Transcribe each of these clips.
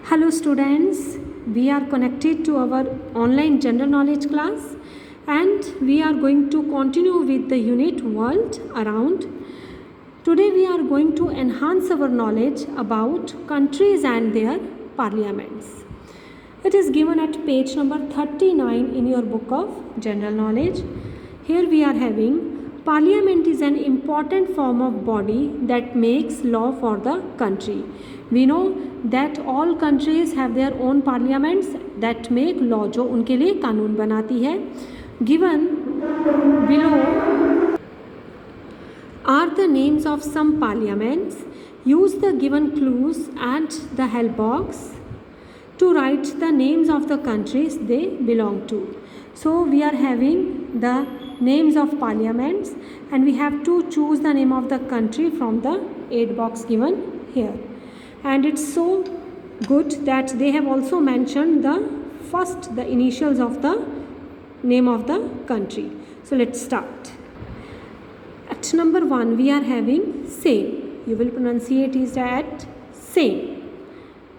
Hello students, we are connected to our online general knowledge class and we are going to continue with the unit World Around. Today we are going to enhance our knowledge about countries and their parliaments. It is given at page number 39 in your book of general knowledge. Here we are having Parliament is an important form of body that makes law for the country. We know that all countries have their own parliaments that make law, जो उनके लिए कानून बनाती है. Given below are the names of some parliaments. Use the given clues and the help box to write the names of the countries they belong to. So we are having the names of parliaments and we have to choose the name of the country from the aid box given here. And it's so good that they have also mentioned the initials of the name of the country. So let's start. At number 1 we are having same. You will pronunciate it at same.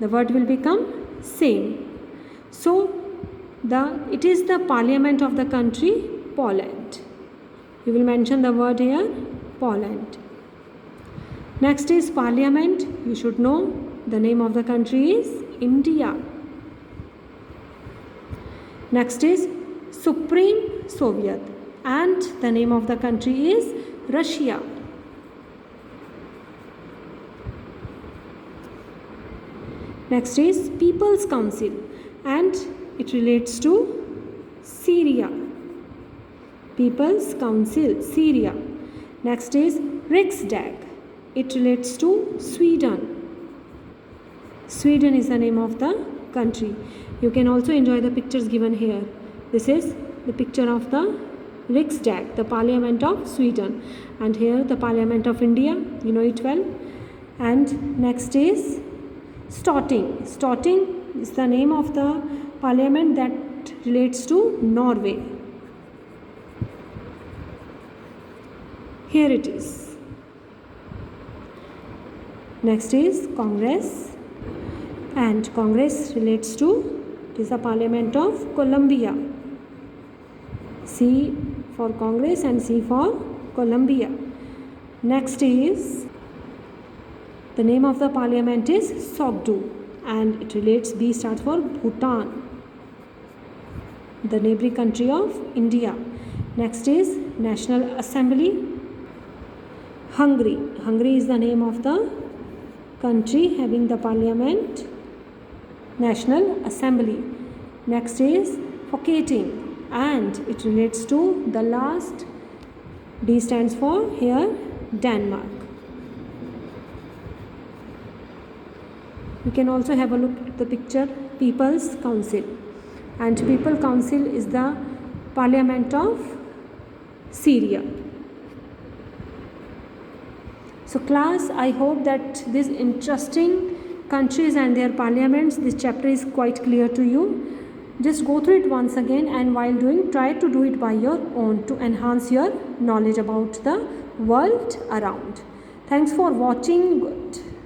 The word will become same. So it is the parliament of the country Poland. You will mention the word here Poland. Next is parliament. You should know the name of the country is India. Next is Supreme Soviet and the name of the country is Russia. Next is People's Council and it relates to Syria. People's Council, Syria. Next is Riksdag. It relates to Sweden. Sweden is the name of the country. You can also enjoy the pictures given here. This is the picture of the Riksdag, the Parliament of Sweden. And here the Parliament of India, you know it well. And next is Storting. Storting is the name of the parliament that relates to Norway. Here it is. Next is Congress and Congress relates to, it is the Parliament of Colombia. C for Congress and C for Colombia. Next is, the name of the parliament is Sogdu and it relates, B stands for Bhutan, the neighboring country of India. Next is National Assembly, Hungary. Hungary is the name of the country having the parliament, National Assembly. Next is Folketing and it relates to the last, D stands for here Denmark. You can also have a look at the picture People's Council and People's Council is the Parliament of Syria. So class, I hope that this interesting countries and their parliaments, this chapter is quite clear to you. Just go through it once again and while doing, try to do it by your own to enhance your knowledge about the world around. Thanks for watching. Good.